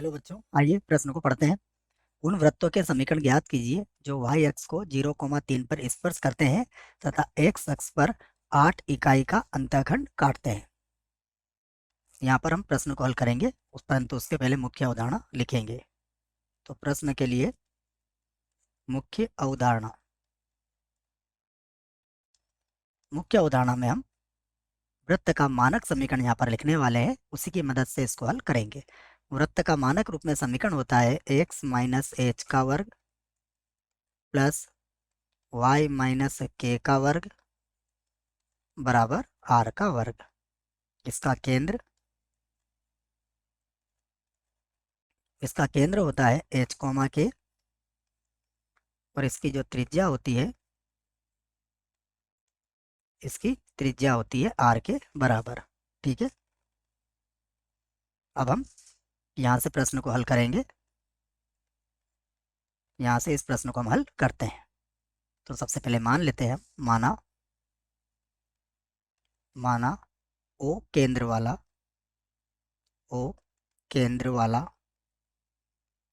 Hello बच्चों, आइए प्रश्न को पढ़ते हैं। उन वृत्तों के समीकरण ज्ञात कीजिए जो y अक्ष को 0,3 पर स्पर्श करते हैं तथा x अक्ष पर 8 इकाई का अंतःखंड काटते हैं। यहाँ पर हम प्रश्न को हल करेंगे, परंतु उसके पहले मुख्य अवधारणा लिखेंगे। तो प्रश्न के लिए मुख्य अवधारणा में हम वृत्त का मानक समीकरण यहाँ पर लिखने वाले हैं, उसी की मदद से इसको हल करेंगे। वृत्त का मानक रूप में समीकरण होता है x माइनस एच का वर्ग प्लस y माइनस के का वर्ग बराबर r का वर्ग। इसका केंद्र होता है h कॉमा के, और इसकी त्रिज्या होती है r के बराबर। ठीक है, अब हम यहाँ से प्रश्न को हल करेंगे। यहाँ से इस प्रश्न को हम हल करते हैं। तो सबसे पहले मान लेते हैं, माना O केंद्र वाला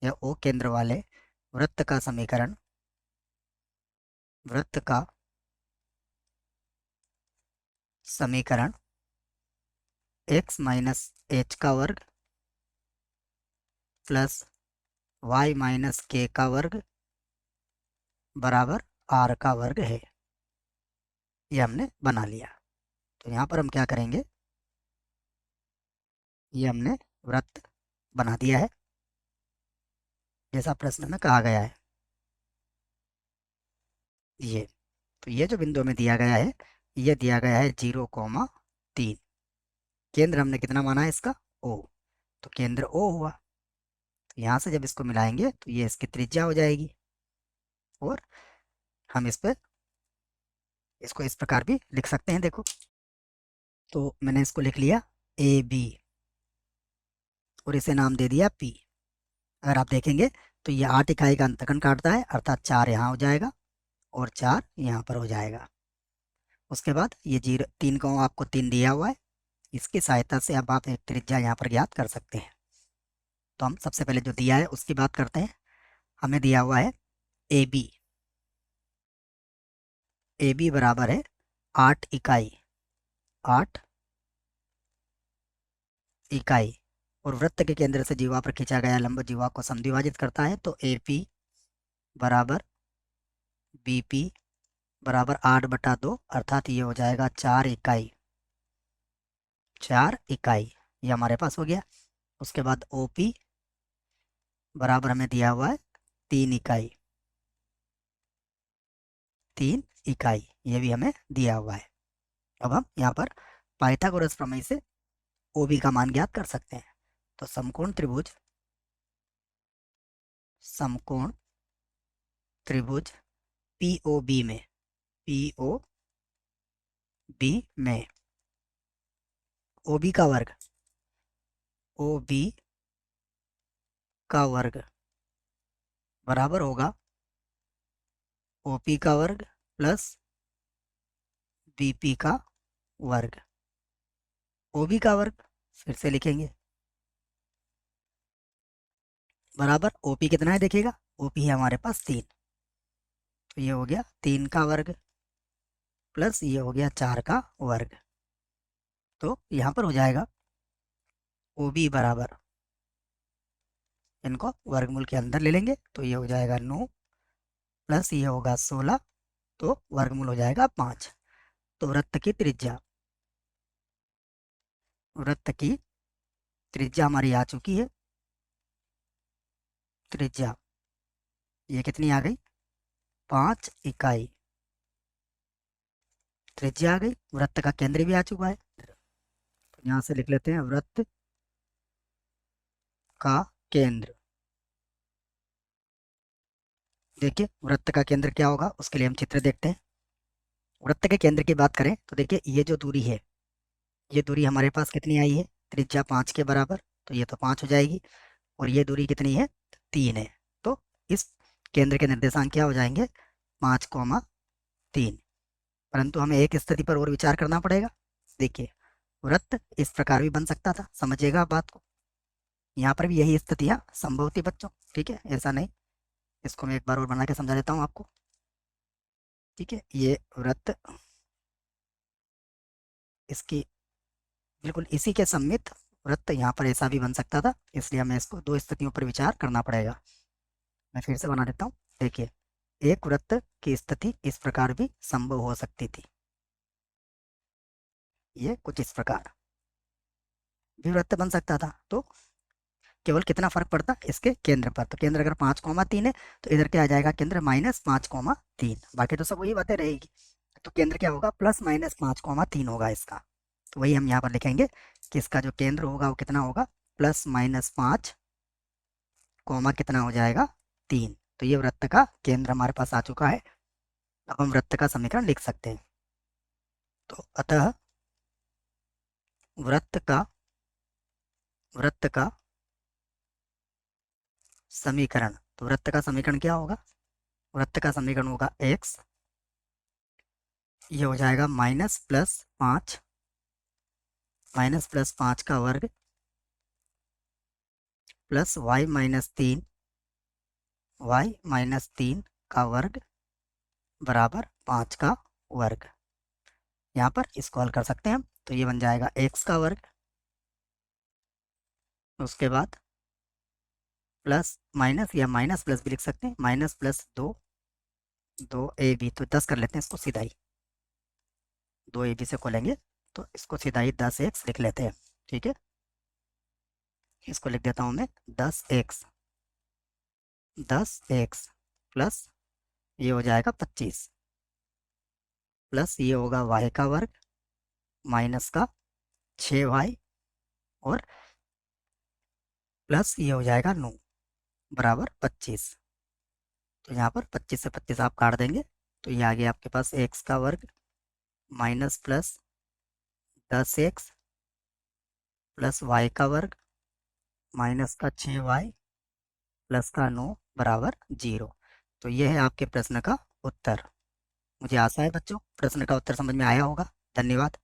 या O केंद्र वाले वृत्त का समीकरण x माइनस एच का वर्ग प्लस y माइनस के का वर्ग बराबर r का वर्ग है। ये हमने बना लिया। तो यहाँ पर हम क्या करेंगे, ये हमने वृत्त बना दिया है जैसा प्रश्न में कहा गया है। ये तो ये जो बिंदु में दिया गया है, ये दिया गया है 0,3। केंद्र हमने कितना माना है इसका, O। तो केंद्र O हुआ। तो यहाँ से जब इसको मिलाएंगे तो ये इसकी त्रिज्या हो जाएगी, और हम इसको इस प्रकार भी लिख सकते हैं। देखो, तो मैंने इसको लिख लिया AB और इसे नाम दे दिया P। अगर आप देखेंगे तो ये 8 इकाई का अंतःखंड काटता है, अर्थात 4 यहाँ हो जाएगा और 4 यहाँ पर हो जाएगा। उसके बाद ये 3 का आपको 3 दिया हुआ है, इसकी सहायता से अब आप एक त्रिज्या यहाँ पर ज्ञात कर सकते हैं। तो हम सबसे पहले जो दिया है उसकी बात करते हैं। हमें दिया हुआ है AB बराबर है 8 इकाई, और वृत्त के केंद्र से जीवा पर खींचा गया लंब जीवा को समद्विभाजित करता है। तो AP बराबर BP बराबर 8/2, अर्थात ये हो जाएगा 4 इकाई। ये हमारे पास हो गया। उसके बाद OP बराबर हमें दिया हुआ है 3 इकाई, ये भी हमें दिया हुआ है। अब हम यहाँ पर पाइथागोरस प्रमेय से OB का मान ज्ञात कर सकते हैं। तो समकोण त्रिभुज POB में OB का वर्ग बराबर होगा OP का वर्ग प्लस BP का वर्ग। OB का वर्ग फिर से लिखेंगे बराबर OP कितना है, देखिएगा OP है हमारे पास 3। तो ये हो गया 3 का वर्ग प्लस ये हो गया 4 का वर्ग। तो यहाँ पर हो जाएगा OB बराबर, इनको वर्गमूल के अंदर ले लेंगे तो ये हो जाएगा 9 प्लस ये होगा 16, तो वर्गमूल हो जाएगा 5। तो वृत्त की त्रिज्या हमारी आ चुकी है। त्रिज्या ये कितनी आ गई, 5 इकाई त्रिज्या आ गई। वृत्त का केंद्र भी आ चुका है, तो यहाँ से लिख लेते हैं वृत्त का केंद्र। देखिए वृत्त का केंद्र क्या होगा, उसके लिए हम चित्र देखते हैं। वृत्त के केंद्र की बात करें तो देखिए ये जो दूरी है, ये दूरी हमारे पास कितनी आई है, त्रिज्या 5 के बराबर, तो ये तो 5 हो जाएगी। और ये दूरी कितनी है, 3 है। तो इस केंद्र के निर्देशांक क्या हो जाएंगे, 5,3। परंतु हमें एक स्थिति पर और विचार करना पड़ेगा। देखिए वृत्त इस प्रकार भी बन सकता था, समझिएगा आप बात को। यहाँ पर भी यही स्थितियाँ संभव थी बच्चों, ठीक है, ऐसा नहीं। इसको मैं एक बार और बना के समझा देता हूँ आपको, ठीक है। ये वृत्त इसकी बिल्कुल इसी के सममित वृत्त यहाँ पर ऐसा भी बन सकता था, इसलिए हमें इसको दो स्थितियों पर विचार करना पड़ेगा। मैं फिर से बना देता हूँ, देखिए, एक वृत्त की स्थिति इस प्रकार भी संभव हो सकती थी, ये कुछ इस प्रकार भी वृत्त बन सकता था। तो केवल कितना फर्क पड़ता इसके केंद्र पर, तो केंद्र अगर 5,3 है तो इधर क्या आ जाएगा, केंद्र -5,3, बाकी तो सब वही बातें रहेगी। तो केंद्र क्या होगा, +-5,3 होगा इसका। तो वही हम यहाँ पर लिखेंगे कि इसका जो केंद्र होगा वो कितना होगा, +-5, कितना हो जाएगा, 3। तो ये वृत्त का केंद्र हमारे पास आ चुका है। अब हम वृत्त का समीकरण लिख सकते हैं। तो अतः वृत्त का समीकरण, तो वृत्त का समीकरण क्या होगा, वृत्त का समीकरण होगा x, ये हो जाएगा -+5, -+5 का वर्ग प्लस y-3, y-3 का वर्ग बराबर 5 का वर्ग। यहाँ पर इसको हल कर सकते हैं हम, तो ये बन जाएगा x का वर्ग, उसके बाद प्लस माइनस या माइनस प्लस भी लिख सकते हैं, -+2, 2ab, तो 10 कर लेते हैं इसको सीधा ही, 2ab से खोलेंगे तो इसको सीधा ही 10x लिख लेते हैं, ठीक है। इसको लिख देता हूँ मैं 10x, 10x प्लस ये हो जाएगा 25, प्लस ये होगा y का वर्ग माइनस का 6y, और प्लस ये हो जाएगा 9 बराबर 25। तो यहाँ पर 25 से 25 आप काट देंगे, तो ये आ गया आपके पास x का वर्ग minus plus 10x plus y का वर्ग माइनस का 6y प्लस का 9 बराबर 0। तो ये है आपके प्रश्न का उत्तर। मुझे आशा है बच्चों प्रश्न का उत्तर समझ में आया होगा। धन्यवाद।